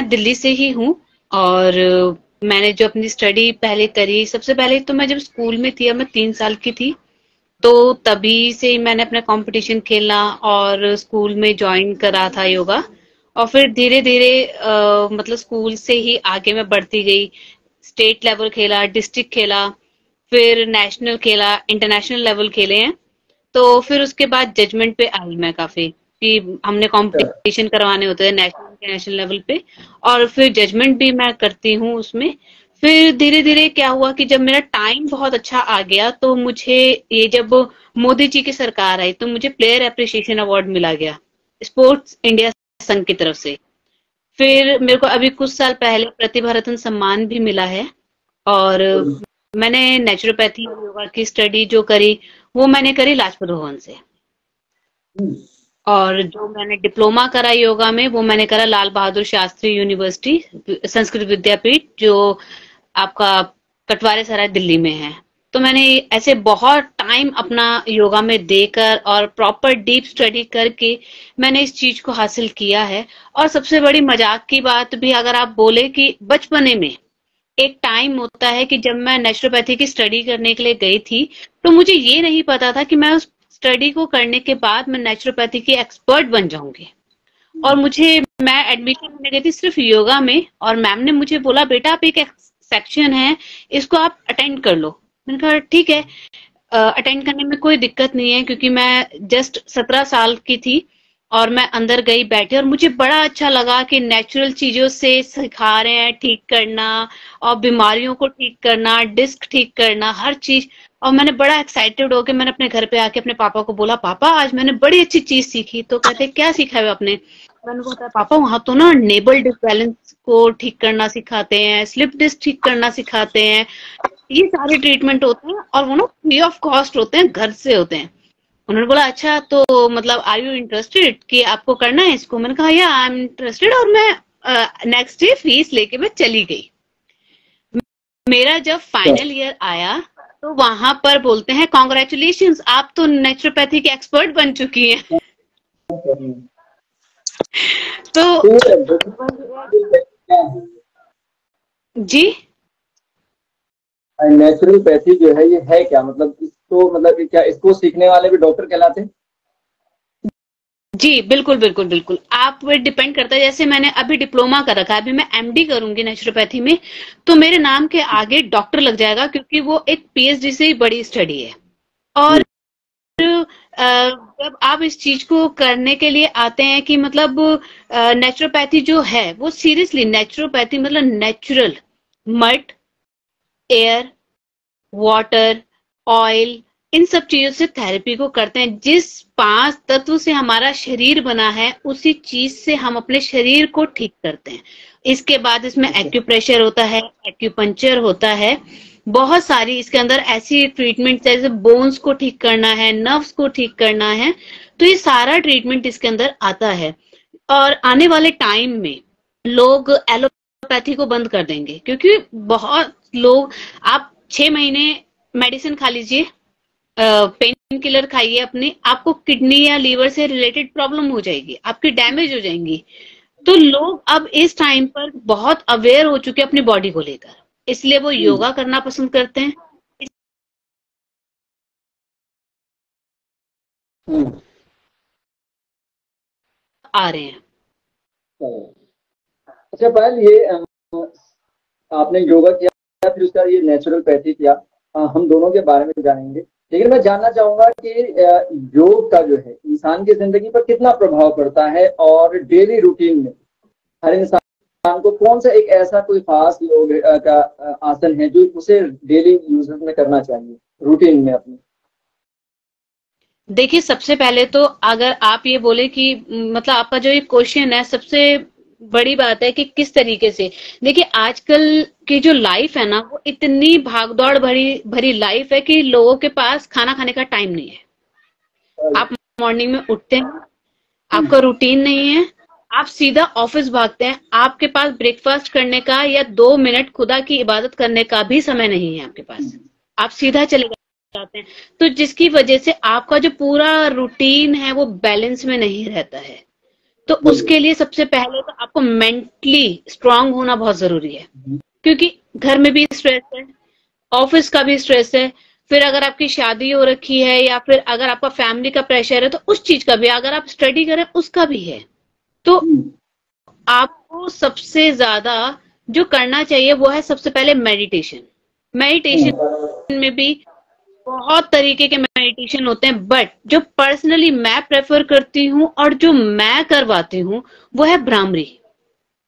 मैं दिल्ली से ही हूँ और मैंने जो अपनी स्टडी पहले करी, सबसे पहले तो मैं जब स्कूल में थी, अब मैं 3 साल की थी, तो तभी से ही मैंने अपना कंपटीशन खेला और स्कूल में ज्वाइन करा था योगा। और फिर धीरे धीरे मतलब स्कूल से ही आगे मैं बढ़ती गई। स्टेट लेवल खेला, डिस्ट्रिक्ट खेला, फिर नेशनल खेला, इंटरनेशनल लेवल खेले हैं। तो फिर उसके बाद जजमेंट पे आई मैं काफी, कि हमने कंपटीशन करवाने होते हैं नेशनल इंटरनेशनल लेवल पे, और फिर जजमेंट भी मैं करती हूँ उसमें। फिर धीरे धीरे क्या हुआ कि जब मेरा टाइम बहुत अच्छा आ गया, तो मुझे ये जब मोदी जी की सरकार आई, तो मुझे प्लेयर अप्रिसिएशन अवार्ड मिला गया स्पोर्ट्स इंडिया संघ की तरफ से। फिर मेरे को अभी कुछ साल पहले प्रतिभा रत्न सम्मान भी मिला है। और मैंने नेचुरोपैथी योगा की स्टडी जो करी, वो मैंने करी लाजपत भवन से। और जो मैंने डिप्लोमा करा योगा में, वो मैंने करा लाल बहादुर शास्त्री यूनिवर्सिटी संस्कृत विद्यापीठ, जो आपका कटवारे सराय दिल्ली में है। तो मैंने ऐसे बहुत टाइम अपना योगा में देकर और प्रॉपर डीप स्टडी करके मैंने इस चीज को हासिल किया है। और सबसे बड़ी मजाक की बात भी अगर आप बोले, कि बचपने में एक टाइम होता है कि जब मैं नेचुरोपैथी की स्टडी करने के लिए गई थी, तो मुझे ये नहीं पता था कि मैं उस स्टडी को करने के बाद मैं नेचुरोपैथी की एक्सपर्ट बन जाऊंगी। और मैं एडमिशन लेने गई थी सिर्फ योगा में, और मैम ने मुझे बोला, बेटा आप एक सेक्शन है, इसको आप अटेंड कर लो। मैंने कहा ठीक है, अटेंड करने में कोई दिक्कत नहीं है, क्योंकि मैं जस्ट 17 साल की थी। और मैं अंदर गई, बैठी, और मुझे बड़ा अच्छा लगा कि नेचुरल चीजों से सिखा रहे हैं ठीक करना, और बीमारियों को ठीक करना, डिस्क ठीक करना, हर चीज। और मैंने बड़ा एक्साइटेड होकर मैंने अपने घर पे आके अपने पापा को बोला, पापा आज मैंने बड़ी अच्छी चीज सीखी। तो कहते क्या सीखा है आपने? मैंने बताया, पापा वहां तो ना नेबल डिसबैलेंस को ठीक करना सिखाते हैं, स्लिप डिस्क ठीक करना सिखाते हैं, ये सारे ट्रीटमेंट होते हैं, और वो ना फ्री ऑफ कॉस्ट होते हैं, घर से होते हैं। उन्होंने बोला अच्छा, तो मतलब आर यू इंटरेस्टेड कि आपको करना है इसको? मैंने कहा या आई एम इंटरेस्टेड। और मैं नेक्स्ट डे फीस लेके मैं चली गई। मेरा जब फाइनल ईयर आया, तो वहां पर बोलते हैं कॉन्ग्रेचुलेशंस, आप तो नेचुरोपैथी की एक्सपर्ट बन चुकी हैं। तो जी, नेचुरोपैथी जो है ये है क्या? मतलब इसको, मतलब क्या इसको सीखने वाले भी डॉक्टर कहलाते हैं? जी बिल्कुल बिल्कुल बिल्कुल, आप पे डिपेंड करता है। जैसे मैंने अभी डिप्लोमा कर रखा है, अभी मैं एमडी करूंगी नेचुरोपैथी में, तो मेरे नाम के आगे डॉक्टर लग जाएगा, क्योंकि वो एक पीएचडी से ही बड़ी स्टडी है। और जब आप इस चीज को करने के लिए आते हैं कि मतलब नेचुरोपैथी जो है वो सीरियसली, नेचुरोपैथी मतलब natural mud, air, water, oil, इन सब चीजों से थेरेपी को करते हैं। जिस 5 तत्व से हमारा शरीर बना है, उसी चीज से हम अपने शरीर को ठीक करते हैं। इसके बाद इसमें एक्यूप्रेशर होता है, एक्यूपंक्चर होता है, बहुत सारी इसके अंदर ऐसी ट्रीटमेंट, जैसे बोन्स को ठीक करना है, नर्व्स को ठीक करना है, तो ये सारा ट्रीटमेंट इसके अंदर आता है। और आने वाले टाइम में लोग एलोपैथी को बंद कर देंगे, क्योंकि बहुत लोग, आप 6 महीने मेडिसिन खा लीजिए, पेन किलर खाइए अपनी, आपको किडनी या लीवर से रिलेटेड प्रॉब्लम हो जाएगी, आपकी डैमेज हो जाएंगी। तो लोग अब इस टाइम पर बहुत अवेयर हो चुके हैं अपनी बॉडी को लेकर, इसलिए वो योगा करना पसंद करते हैं। आ रहे हैं। अच्छा पायल, ये आपने योगा किया, फिर उसका ये नेचुरोपैथी किया, हम दोनों के बारे में जानेंगे। लेकिन मैं जानना चाहूंगा कि योग का जो है इंसान की जिंदगी पर कितना प्रभाव पड़ता है, और डेली रूटीन में हर इंसान को कौन सा एक ऐसा कोई खास योग का आसन है जो उसे डेली यूज में करना चाहिए रूटीन में अपने? देखिए, सबसे पहले तो अगर आप ये बोले कि मतलब आपका जो ये क्वेश्चन है, सबसे बड़ी बात है कि किस तरीके से, देखिए आजकल की जो लाइफ है ना, वो इतनी भागदौड़ भरी भरी लाइफ है कि लोगों के पास खाना खाने का टाइम नहीं है। आप मॉर्निंग में उठते हैं, आपका रूटीन नहीं है, आप सीधा ऑफिस भागते हैं, आपके पास ब्रेकफास्ट करने का या 2 मिनट खुदा की इबादत करने का भी समय नहीं है आपके पास, आप सीधा चले जाते हैं। तो जिसकी वजह से आपका जो पूरा रूटीन है वो बैलेंस में नहीं रहता है। तो उसके लिए सबसे पहले तो आपको मेंटली स्ट्रांग होना बहुत जरूरी है, क्योंकि घर में भी स्ट्रेस है, ऑफिस का भी स्ट्रेस है, फिर अगर आपकी शादी हो रखी है या फिर अगर आपका फैमिली का प्रेशर है तो उस चीज का भी, अगर आप स्टडी करें उसका भी है। तो आपको सबसे ज्यादा जो करना चाहिए वो है सबसे पहले मेडिटेशन। मेडिटेशन में भी बहुत तरीके के मेडिटेशन होते हैं, बट जो पर्सनली मैं प्रेफर करती हूँ और जो मैं करवाती हूँ वो है भ्रामरी।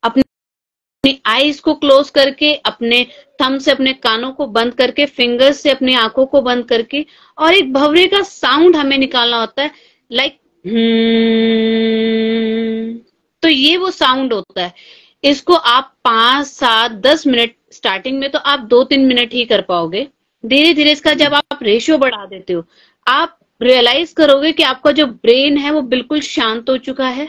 अपनी आईज को क्लोज करके, अपने थंब से अपने कानों को बंद करके, फिंगर्स से अपनी आंखों को बंद करके, और एक भंवरे का साउंड हमें निकालना होता है, लाइक तो ये वो साउंड होता है। इसको आप 5, 7, 10 मिनट, स्टार्टिंग में तो आप 2-3 मिनट ही कर पाओगे। धीरे धीरे इसका जब आप रेशियो बढ़ा देते हो, आप रियलाइज करोगे कि आपका जो ब्रेन है वो बिल्कुल शांत हो चुका है,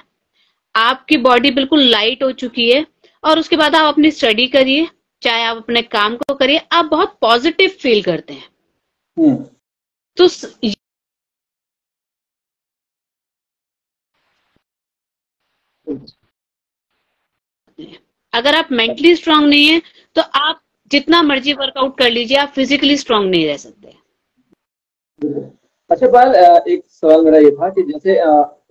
आपकी बॉडी बिल्कुल लाइट हो चुकी है, और उसके बाद आप अपनी स्टडी करिए, चाहे आप अपने काम को करिए, आप बहुत पॉजिटिव फील करते हैं। तो अगर आप मेंटली स्ट्रांग नहीं है तो आप जितना मर्जी वर्कआउट कर लीजिए, आप फिजिकली स्ट्रांग नहीं रह सकते। अच्छा पायल, एक सवाल मेरा ये था कि जैसे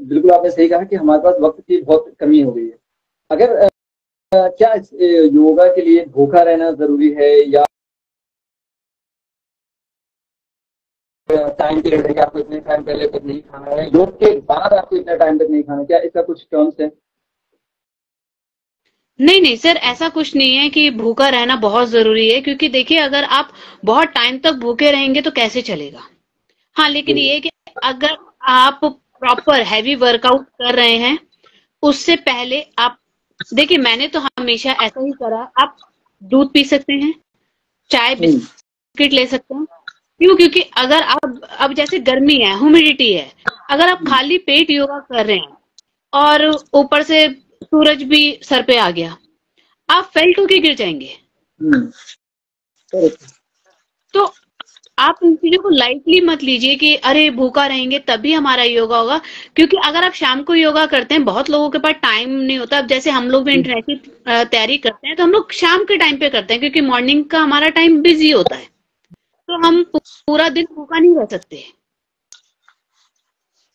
बिल्कुल आपने सही कहा कि हमारे पास वक्त की बहुत कमी हो गई है। अगर क्या योगा के लिए भूखा रहना जरूरी है, या टाइम पीरियड है कि आपको इतने टाइम पहले तक नहीं खाना है, योग के बाद आपको इतना टाइम तक नहीं खाना, क्या इसका कुछ टर्म्स है? नहीं नहीं सर, ऐसा कुछ नहीं है कि भूखा रहना बहुत जरूरी है, क्योंकि देखिए अगर आप बहुत टाइम तक भूखे रहेंगे तो कैसे चलेगा। हाँ, लेकिन ये कि अगर आप प्रॉपर हैवी वर्कआउट कर रहे हैं, उससे पहले आप देखिए, मैंने तो हमेशा ऐसा ही करा, आप दूध पी सकते हैं, चाय बिस्किट ले सकते हैं। क्यों? क्योंकि अगर आप, अब जैसे गर्मी है, ह्यूमिडिटी है, अगर आप खाली पेट योगा कर रहे हैं और ऊपर से सूरज भी सर पे आ गया, आप फेल्ट होके गिर जाएंगे। तो आप इन चीजों को लाइटली मत लीजिए कि अरे भूखा रहेंगे तभी हमारा योगा होगा, क्योंकि अगर आप शाम को योगा करते हैं, बहुत लोगों के पास टाइम नहीं होता। अब जैसे हम लोग भी इंटरनेट की तैयारी करते हैं तो हम लोग शाम के टाइम पे करते हैं, क्योंकि मॉर्निंग का हमारा टाइम बिजी होता है, तो हम पूरा दिन भूखा नहीं रह सकते,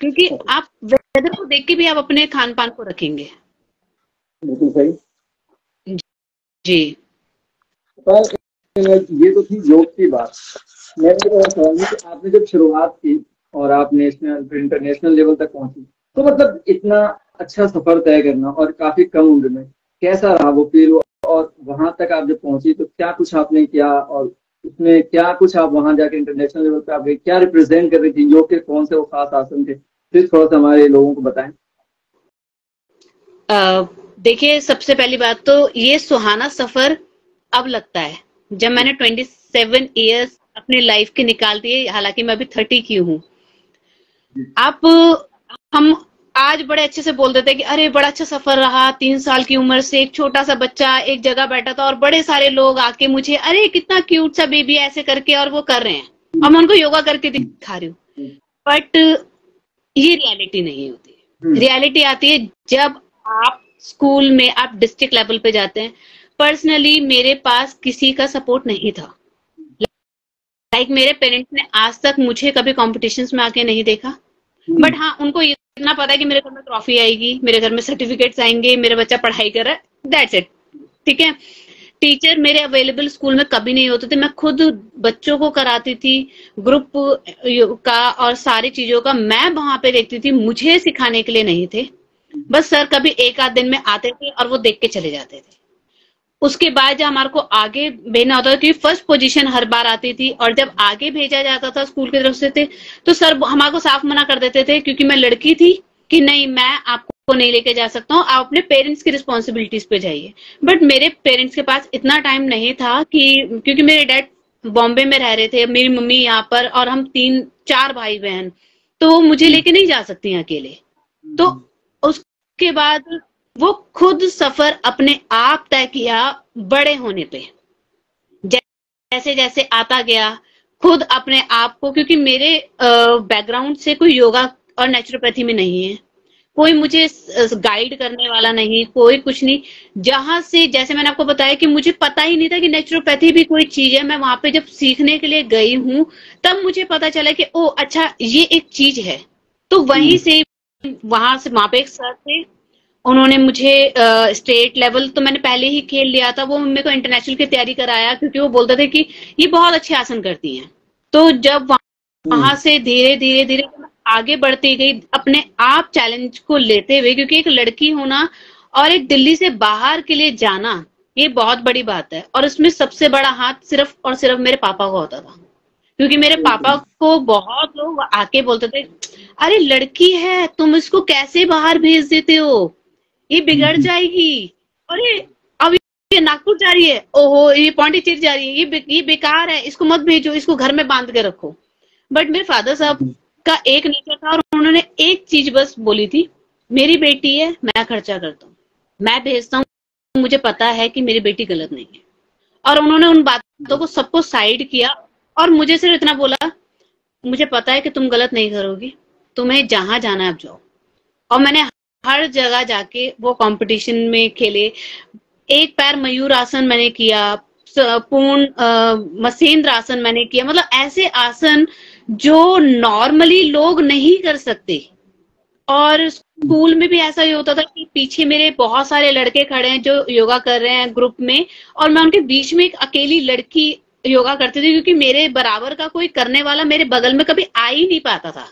क्योंकि आप वेदर को देख के भी आप अपने खान पान को रखेंगे। बिल्कुल सही जी। ये तो थी योग की बात। मैं आपने जब शुरुआत की और आप नेशनल फिर इंटरनेशनल लेवल तक पहुंची, तो मतलब इतना अच्छा सफर तय करना और काफी कम उम्र में, कैसा रहा वो फील? और वहां तक आप जब पहुंची तो क्या कुछ आपने किया, और उसमें क्या कुछ आप वहां जाके इंटरनेशनल लेवल पे आप क्या रिप्रेजेंट कर रही थी? योग के कौन से वो खास आसन थे, प्लीज थोड़ा सा हमारे लोगों को बताएं। देखिए, सबसे पहली बात तो ये सुहाना सफर अब लगता है, जब मैंने 27 ईयर्स अपने लाइफ के निकाल दिए, हालांकि मैं अभी 30 की हूँ। आप हम आज बड़े अच्छे से बोल देते हैं कि अरे बड़ा अच्छा सफर रहा, 3 साल की उम्र से एक छोटा सा बच्चा एक जगह बैठा था और बड़े सारे लोग आके मुझे अरे कितना क्यूट सा बेबी ऐसे करके, और वो कर रहे हैं और मैं उनको योगा करके दिखा रही हूँ। बट ये रियलिटी नहीं होती। रियलिटी आती है जब आप स्कूल में, आप डिस्ट्रिक्ट लेवल पे जाते हैं। पर्सनली मेरे पास किसी का सपोर्ट नहीं था। लाइक मेरे पेरेंट्स ने आज तक मुझे कभी कॉम्पिटिशन्स में आके नहीं देखा, बट हाँ, उनको इतना पता है कि मेरे घर में ट्रॉफी आएगी, मेरे घर में सर्टिफिकेट्स आएंगे, मेरा बच्चा पढ़ाई कर रहा है, दैट्स इट। ठीक है। टीचर मेरे अवेलेबल स्कूल में कभी नहीं होते थे, मैं खुद बच्चों को कराती थी, ग्रुप का और सारी चीजों का मैं वहां पे देखती थी। मुझे सिखाने के लिए नहीं थे, बस सर कभी एक आध दिन में आते थे और वो देख के चले जाते थे। उसके बाद जब हमारे को आगे भेजना होता था, क्योंकि फर्स्ट पोजीशन हर बार आती थी, और जब आगे भेजा जाता था स्कूल की तरफ से थे तो सर हमारे को साफ मना कर देते थे, क्योंकि मैं लड़की थी, कि नहीं मैं आपको नहीं लेके जा सकता हूँ, आप अपने पेरेंट्स की रिस्पॉन्सिबिलिटीज पे जाइए। बट मेरे पेरेंट्स के पास इतना टाइम नहीं था कि, क्योंकि मेरे डैड बॉम्बे में रह रहे थे, मेरी मम्मी यहाँ पर, और हम 3-4 भाई बहन, तो वो मुझे लेके नहीं जा सकती अकेले। तो उसके बाद वो खुद सफर अपने आप तय किया बड़े होने पे, जैसे जैसे आता गया खुद अपने आप को, क्योंकि मेरे बैकग्राउंड से कोई योगा और नेचुरोपैथी में नहीं है, कोई मुझे गाइड करने वाला नहीं, कोई कुछ नहीं। जहां से, जैसे मैंने आपको बताया कि मुझे पता ही नहीं था कि नेचुरोपैथी भी कोई चीज है। मैं वहां पे जब सीखने के लिए गई हूँ तब मुझे पता चला कि ओ अच्छा ये एक चीज है। तो वहीं से, वहां पे एक सर थे, उन्होंने मुझे स्टेट लेवल तो मैंने पहले ही खेल लिया था, वो मेरे को इंटरनेशनल की तैयारी कराया, क्योंकि वो बोलते थे कि ये बहुत अच्छे आसन करती हैं। तो जब वहां से धीरे धीरे धीरे आगे बढ़ती गई अपने आप चैलेंज को लेते हुए, क्योंकि एक लड़की होना और एक दिल्ली से बाहर के लिए जाना ये बहुत बड़ी बात है। और उसमें सबसे बड़ा हाथ सिर्फ और सिर्फ मेरे पापा को होता था, क्योंकि मेरे पापा को बहुत लोग आके बोलते थे, अरे लड़की है, तुम इसको कैसे बाहर भेज देते हो, ये बिगड़ जाएगी, अरे अब ये नागपुर जा रही है, ओहो ये पौंडीचेरी जा रही है, ये बेकार है, इसको मत भेजो, इसको घर में बांध के रखो। बट मेरे फादर साहब का एक नेचर था और उन्होंने एक चीज बस बोली थी, मेरी बेटी है, मैं खर्चा करता हूँ, मैं भेजता हूँ, मुझे पता है कि मेरी बेटी गलत नहीं है। और उन्होंने उन बातों को सबको साइड किया और मुझे सिर्फ इतना बोला, मुझे पता है कि तुम गलत नहीं करोगी, तुम्हें जहां जाना है आप जाओ। और मैंने हर जगह जाके वो कंपटीशन में खेले। एक पैर मयूर आसन मैंने किया, पूर्ण मसेंद्र आसन मैंने किया, मतलब ऐसे आसन जो नॉर्मली लोग नहीं कर सकते। और स्कूल में भी ऐसा ही होता था कि पीछे मेरे बहुत सारे लड़के खड़े हैं जो योगा कर रहे हैं ग्रुप में, और मैं उनके बीच में एक अकेली लड़की योगा करती थी, क्योंकि मेरे बराबर का कोई करने वाला मेरे बगल में कभी आ ही नहीं पाता था।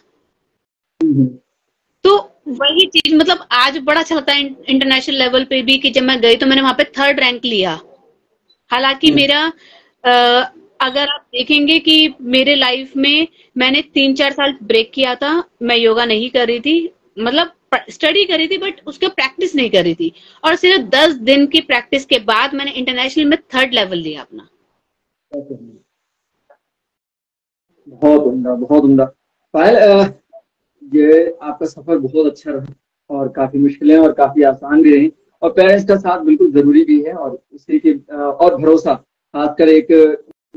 तो वही चीज, मतलब आज बड़ा अच्छा लगता है इंटरनेशनल लेवल पे भी कि जब मैं गई तो मैंने वहां पे 3rd रैंक लिया। हालांकि मेरा अगर आप देखेंगे कि मेरे लाइफ में मैंने 3-4 साल ब्रेक किया था, मैं योगा नहीं कर रही थी, मतलब स्टडी करी थी बट उसका प्रैक्टिस नहीं करी थी। और सिर्फ 10 दिन की प्रैक्टिस के बाद मैंने इंटरनेशनल में 3rd लेवल लिया अपना। बहुत उम्दा, बहुत उम्दा। पायल, ये आपका सफर बहुत अच्छा रहा और काफी मुश्किलें और काफी आसान भी रही, और पेरेंट्स का साथ बिल्कुल जरूरी भी है, और उसी के और भरोसा, खासकर एक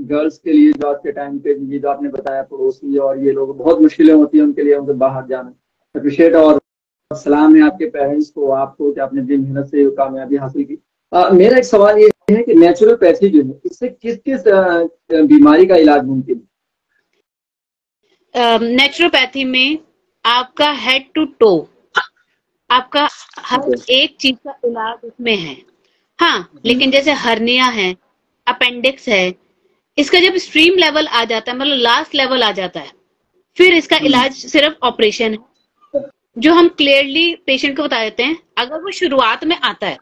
गर्ल्स के लिए जो आज के टाइम पे, ये जो आपने बताया पड़ोसी और ये लोग, बहुत मुश्किलें होती हैं उनके लिए, उनके बाहर जाना। अप्रिशिएट और सलाम है आपके पेरेंट्स को, आपको, कि आपने दिन मेहनत से कामयाबी हासिल की। मेरा एक सवाल ये है कि नेचुरोपैथी जो है, इससे किस किस बीमारी का इलाज मुमकिन है? नेचुरोपैथी में आपका हेड टू टो, आपका हर एक चीज का इलाज उसमें है। हाँ, लेकिन जैसे हर्निया है, अपेंडिक्स है, इसका जब स्ट्रीम लेवल आ जाता है, मतलब लास्ट लेवल आ जाता है, फिर इसका इलाज सिर्फ ऑपरेशन है, जो हम क्लियरली पेशेंट को बता देते हैं। अगर वो शुरुआत में आता है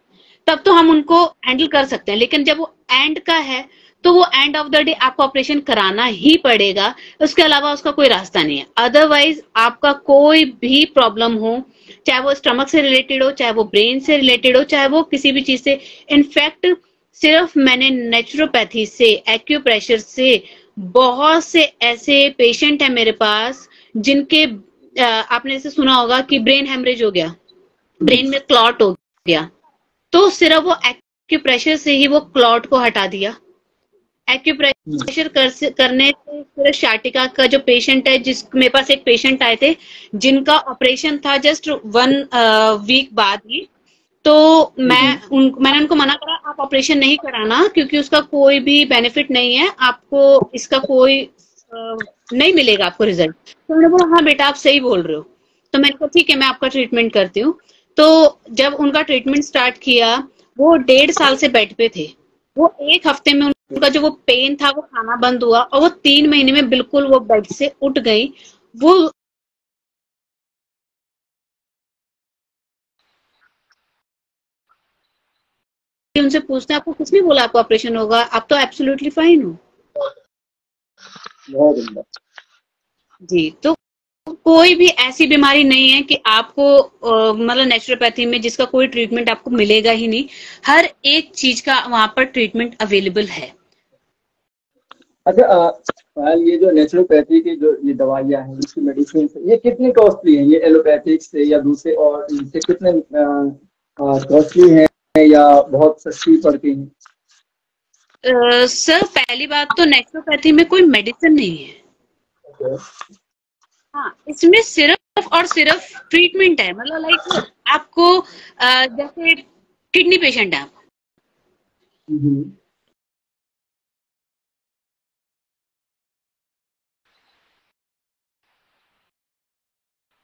तब तो हम उनको हैंडल कर सकते हैं, लेकिन जब वो एंड का है तो वो एंड ऑफ द डे आपको ऑपरेशन कराना ही पड़ेगा, उसके अलावा उसका कोई रास्ता नहीं है। अदरवाइज आपका कोई भी प्रॉब्लम हो, चाहे वो स्टमक से रिलेटेड हो, चाहे वो ब्रेन से रिलेटेड हो, चाहे वो किसी भी चीज से, इनफैक्ट सिर्फ मैंने नेचुरोपैथी से, एक्यूप्रेशर से, बहुत से ऐसे पेशेंट है मेरे पास जिनके आपने ऐसे सुना होगा कि ब्रेन हेमरेज हो गया, ब्रेन में क्लॉट हो गया, तो सिर्फ वो एक्यूप्रेशर से ही वो क्लॉट को हटा दिया। एक्यूप्रेशर करने से सिर्फ शाटिका का जो पेशेंट है, जिस मेरे पास एक पेशेंट आए थे जिनका ऑपरेशन था जस्ट 1 वीक बाद ही, तो मैंने उनको मना करा, आप ऑपरेशन नहीं कराना, क्योंकि उसका कोई भी बेनिफिट नहीं है, आपको इसका कोई नहीं मिलेगा आपको रिजल्ट। तो उन्होंने बोला हाँ बेटा आप सही बोल रहे हो। तो मैंने कहा ठीक है, मैं आपका ट्रीटमेंट करती हूँ। तो जब उनका ट्रीटमेंट स्टार्ट किया, वो 1.5 साल से बेड पे थे, वो 1 हफ्ते में उनका जो वो पेन था वो खाना बंद हुआ, और वो 3 महीने में बिल्कुल वो बेड से उठ गई। वो उनसे पूछते हैं आपको किसने बोला आपको ऑपरेशन होगा, आप तो एब्सोल्युटली फाइन हो। जी, तो कोई भी ऐसी बीमारी नहीं है कि आपको मतलब नेचुरोपैथी में जिसका कोई ट्रीटमेंट आपको मिलेगा ही नहीं, हर एक चीज का वहां पर ट्रीटमेंट अवेलेबल है। अच्छा, ये जो नेचुरोपैथी की जो ये दवाइयाँ हैं, इसकी मेडिसिन, ये कितनी कॉस्टली हैं? ये एलोपैथिक से या दूसरे और इनसे कितने कॉस्टली हैं या बहुत सस्ती पड़ती हैं? सर पहली बात तो नेचुरोपैथी में कोई मेडिसिन नहीं है। हाँ, इसमें सिर्फ और सिर्फ ट्रीटमेंट है, मतलब लाइक आपको जैसे किडनी पेशेंट है आप,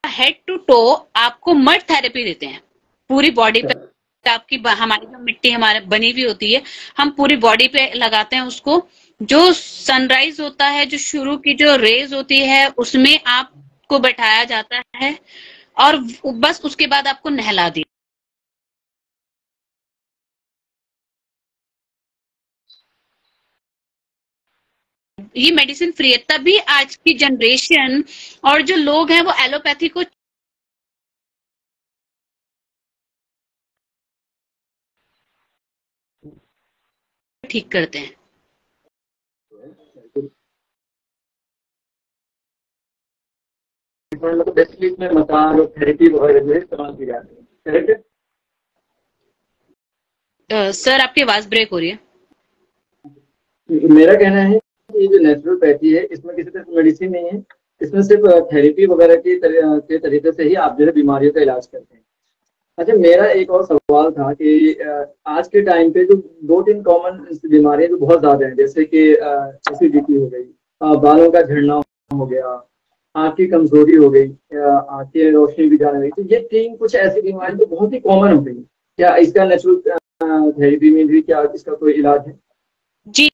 हेड टू टो आपको मड थेरेपी देते हैं पूरी बॉडी पे। आपकी हमारी जो मिट्टी हमारे बनी हुई होती है, हम पूरी बॉडी पे लगाते हैं उसको। जो सनराइज होता है, जो शुरू की जो रेज होती है, उसमें आपको बैठाया जाता है और बस उसके बाद आपको नहला दिया। ये मेडिसिन फ्री है, तभी आज की जनरेशन और जो लोग हैं वो एलोपैथी को ठीक करते हैं। मतलब बेसिकली इसमें मसाज और थेरेपी वगैरह जो है इस्तेमाल की जाती है, करेक्ट? सर आपकी आवाज ब्रेक हो रही है। मेरा कहना है कि जो नेचुरोपैथी है इसमें किसी तरह मेडिसिन नहीं है, इसमें सिर्फ थेरेपी वगैरह के तरीके से ही आप जो है बीमारियों का इलाज करते हैं। अच्छा, मेरा एक और सवाल था कि आज के टाइम पे जो 2-3 कॉमन बीमारियां जो बहुत ज्यादा हैं, जैसे कि एसिडिटी हो गई, बालों का झड़ना हो गया, आँख की कमजोरी हो गई, आँख की रोशनी भी जाने लगी, तो ये 3 कुछ ऐसी बीमारी जो बहुत ही कॉमन हो गई। क्या इसका नेचुरल थेरेपी में भी क्या इसका कोई इलाज है? जी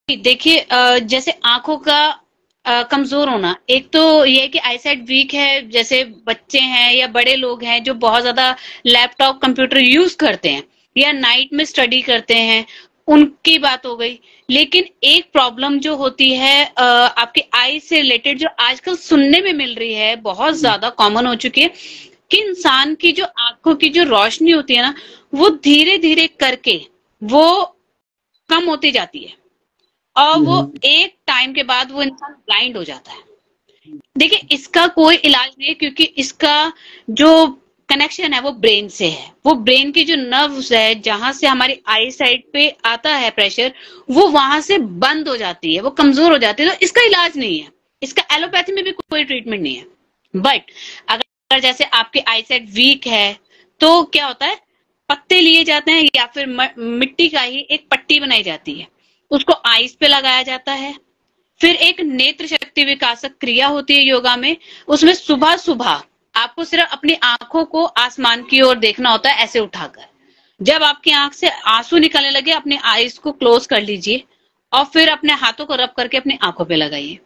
देखिए, जैसे आंखों का कमजोर होना, एक तो ये है कि आईसाइट वीक है, जैसे बच्चे हैं या बड़े लोग हैं जो बहुत ज्यादा लैपटॉप कंप्यूटर यूज करते हैं या नाइट में स्टडी करते हैं, उनकी बात हो गई। लेकिन एक प्रॉब्लम जो होती है आपके आई से रिलेटेड, जो आजकल सुनने में मिल रही है, बहुत ज्यादा कॉमन हो चुकी है कि इंसान की जो आंखों की जो रोशनी होती है ना, वो धीरे धीरे करके वो कम होती जाती है और वो एक टाइम के बाद वो इंसान ब्लाइंड हो जाता है। देखिए, इसका कोई इलाज नहीं है, क्योंकि इसका जो कनेक्शन है वो ब्रेन से है। वो ब्रेन की जो नर्व्स है, जहां से हमारी आई साइड पे आता है प्रेशर, वो वहां से बंद हो जाती है, वो कमजोर हो जाती है। तो इसका इलाज नहीं है, इसका एलोपैथी में भी कोई ट्रीटमेंट नहीं है। बट अगर जैसे आपकी आई साइड वीक है, तो क्या होता है, पत्ते लिए जाते हैं या फिर मिट्टी का ही एक पट्टी बनाई जाती है, उसको आईज पे लगाया जाता है। फिर एक नेत्र शक्ति विकासक क्रिया होती है योगा में, उसमें सुबह सुबह आपको सिर्फ अपनी आंखों को आसमान की ओर देखना होता है, ऐसे उठाकर। जब आपकी आंख से आंसू निकलने लगे, अपने आईज को क्लोज कर लीजिए और फिर अपने हाथों को रब करके अपनी आंखों पे लगाइए।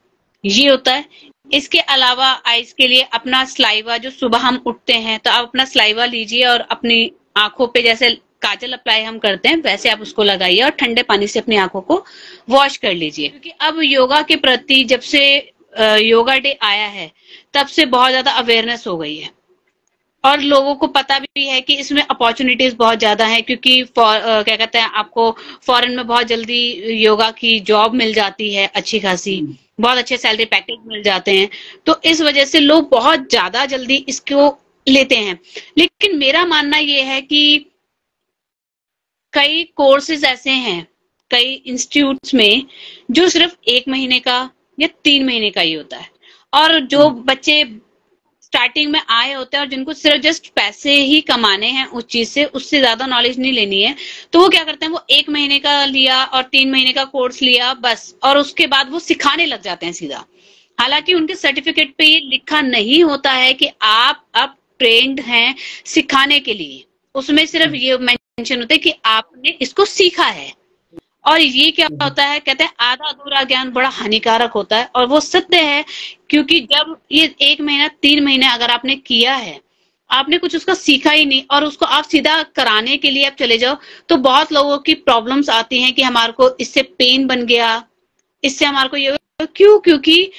ये होता है। इसके अलावा आईज के लिए अपना स्लाइवा, जो सुबह हम उठते हैं तो आप अपना स्लाइवा लीजिए और अपनी आंखों पे जैसे काजल अप्लाई हम करते हैं वैसे आप उसको लगाइए और ठंडे पानी से अपनी आंखों को वॉश कर लीजिए। क्योंकि अब योगा के प्रति जब से योगा डे आया है, तब से बहुत ज्यादा अवेयरनेस हो गई है और लोगों को पता भी है कि इसमें अपॉर्चुनिटीज बहुत ज्यादा है। क्योंकि क्या कहते हैं, आपको फॉरेन में बहुत जल्दी योगा की जॉब मिल जाती है, अच्छी खासी, बहुत अच्छे सैलरी पैकेज मिल जाते हैं। तो इस वजह से लोग बहुत ज्यादा जल्दी इसको लेते हैं। लेकिन मेरा मानना यह है कि कई कोर्सेज ऐसे हैं, कई इंस्टीट्यूट्स में, जो सिर्फ 1 महीने का या 3 महीने का ही होता है। और जो बच्चे स्टार्टिंग में आए होते हैं और जिनको सिर्फ जस्ट पैसे ही कमाने हैं उस चीज से, उससे ज्यादा नॉलेज नहीं लेनी है, तो वो क्या करते हैं, वो 1 महीने का लिया और 3 महीने का कोर्स लिया बस, और उसके बाद वो सिखाने लग जाते हैं सीधा। हालांकि उनके सर्टिफिकेट पे ये लिखा नहीं होता है कि आप अब ट्रेंड हैं सिखाने के लिए। उसमें सिर्फ ये मेंशन होता है कि आपने इसको सीखा है। और ये क्या होता है, कहते हैं आधा अधूरा ज्ञान बड़ा हानिकारक होता है, और वो सत्य है। क्योंकि जब ये 1 महीना 3 महीने अगर आपने किया है, आपने कुछ उसका सीखा ही नहीं और उसको आप सीधा कराने के लिए आप चले जाओ, तो बहुत लोगों की प्रॉब्लम्स आती हैं कि हमारे को इससे पेन बन गया, इससे हमारे को ये क्यों, क्योंकि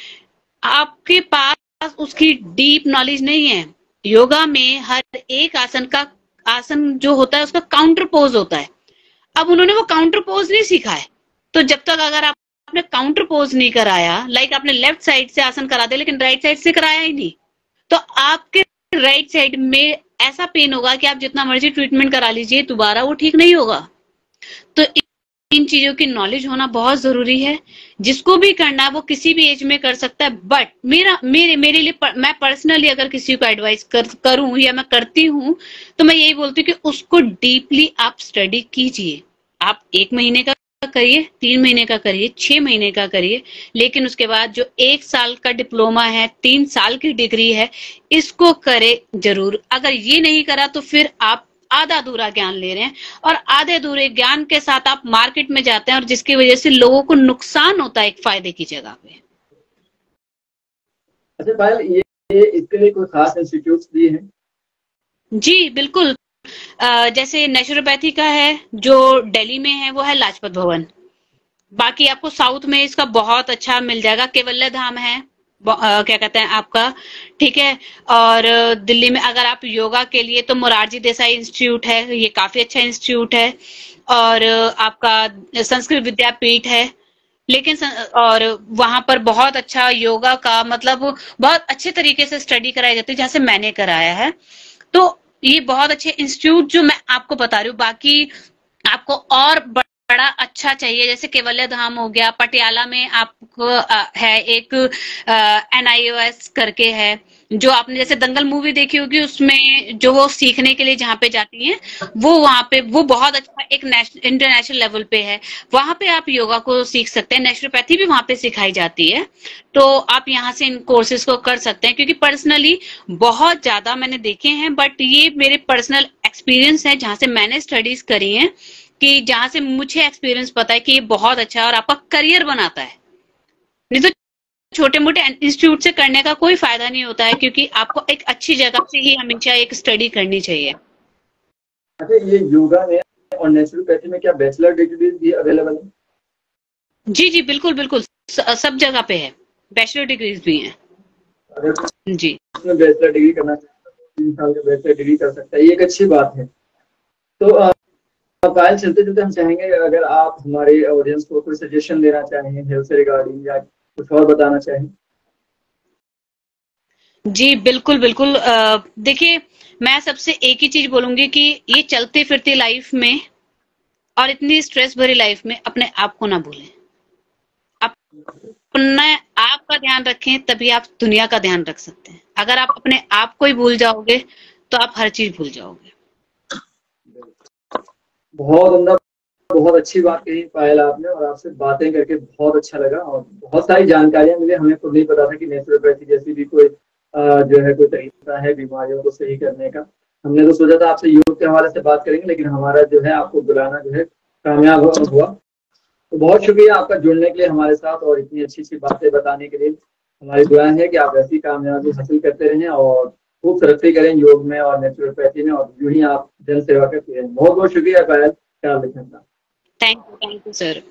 आपके पास उसकी डीप नॉलेज नहीं है। योगा में हर एक आसन जो होता है उसका काउंटर पोज होता है। अब उन्होंने वो काउंटर पोज नहीं सीखा है, तो जब तक अगर आपने काउंटर पोज नहीं कराया, लाइक आपने लेफ्ट साइड से आसन करा दिया लेकिन राइट साइड से कराया ही नहीं, तो आपके राइट साइड में ऐसा पेन होगा कि आप जितना मर्जी ट्रीटमेंट करा लीजिए, दोबारा वो ठीक नहीं होगा। तो इन चीजों की नॉलेज होना बहुत जरूरी है। जिसको भी करना है वो किसी भी एज में कर सकता है, बट मेरे लिए मैं पर्सनली अगर किसी को एडवाइस करूं या मैं करती हूं तो मैं यही बोलती हूँ कि उसको डीपली आप स्टडी कीजिए। आप 1 महीने का करिए, 3 महीने का करिए, 6 महीने का करिए, लेकिन उसके बाद जो 1 साल का डिप्लोमा है, 3 साल की डिग्री है, इसको करे जरूर। अगर ये नहीं करा तो फिर आप आधा अधूरा ज्ञान ले रहे हैं, और आधे अधूरे ज्ञान के साथ आप मार्केट में जाते हैं और जिसकी वजह से लोगों को नुकसान होता है एक फायदे की जगह पे। अच्छा पायल, ये इसके लिए कोई खास इंस्टीट्यूट भी है? जी बिल्कुल। जैसे नेचुरोपैथी का है जो दिल्ली में है वो है लाजपत भवन। बाकी आपको साउथ में इसका बहुत अच्छा मिल जाएगा, केवल्य धाम है, क्या कहते हैं आपका, ठीक है। और दिल्ली में अगर आप योगा के लिए तो मोरारजी देसाई इंस्टीट्यूट है, ये काफी अच्छा इंस्टीट्यूट है। और आपका संस्कृत विद्यापीठ है, लेकिन और वहां पर बहुत अच्छा योगा का मतलब बहुत अच्छे तरीके से स्टडी कराई जाती है, जैसे मैंने कराया है। तो ये बहुत अच्छे इंस्टीट्यूट जो मैं आपको बता रही हूँ। बाकी आपको और बड़ा अच्छा चाहिए, जैसे केवल्य धाम हो गया, पटियाला में आपको है एक NIOS करके है, जो आपने जैसे दंगल मूवी देखी होगी, उसमें जो वो सीखने के लिए जहाँ पे जाती हैं वो वहां पे वो बहुत अच्छा एक इंटरनेशनल लेवल पे है। वहां पे आप योगा को सीख सकते हैं, नेचुरोपैथी भी वहां पे सिखाई जाती है। तो आप यहाँ से इन कोर्सेज को कर सकते हैं, क्योंकि पर्सनली बहुत ज्यादा मैंने देखे हैं, बट ये मेरे पर्सनल एक्सपीरियंस है जहां से मैंने स्टडीज करी है, कि जहां से मुझे एक्सपीरियंस पता है कि ये बहुत अच्छा है और आपका करियर बनाता है। नहीं तो छोटे मोटे इंस्टीट्यूट से करने का कोई फायदा नहीं होता है, क्योंकि आपको एक अच्छी जगह से ही हमेशा एक स्टडी करनी चाहिए। अच्छा, ये योगा में और नेचुरोपैथी में क्या बैचलर डिग्री भी अवेलेबल है? जी जी बिल्कुल बिल्कुल, सब जगह पे है, बैचलर डिग्रीज भी हैं। अगर जी उसमें बैचलर डिग्री करना चाहता है तो 3 साल का बैचलर डिग्री कर सकता है, ये एक अच्छी बात है। तो पायल, चलते चलते हम चाहेंगे अगर आप हमारे ऑडियंस को कोई सजेशन देना चाहें हेल्थ से रिगार्डिंग, या कुछ और बताना चाहें। जी बिल्कुल बिल्कुल। देखिए, मैं सबसे एक ही चीज बोलूंगी कि ये चलती फिरती लाइफ में और इतनी स्ट्रेस भरी लाइफ में अपने आप को ना भूलें। अपने आप का ध्यान रखें, तभी आप दुनिया का ध्यान रख सकते हैं। अगर आप अपने आप को ही भूल जाओगे तो आप हर चीज भूल जाओगे। बहुत उम्दा, बहुत अच्छी बात कही पायल आपने, और आपसे बातें करके बहुत अच्छा लगा, और बहुत सारी जानकारियां मिली। हमें खुद नहीं पता था कि नेचुरोपैथी जैसी भी कोई जो है कोई तरीका है बीमारियों को सही करने का। हमने तो सोचा था आपसे योग के हवाले से बात करेंगे, लेकिन हमारा जो है आपको बुलाना जो है कामयाब हुआ। तो बहुत शुक्रिया आपका जुड़ने के लिए हमारे साथ, और इतनी अच्छी अच्छी बातें बताने के लिए। हमारी दुआ है कि आप ऐसी कामयाबी हासिल करते रहें और खूब तरक्की करें योग में और नेचुरोपैथी में, और यूं ही आप जन सेवा करते रहें। बहुत बहुत शुक्रिया पायल, ख्याल रखें। Thank you sir.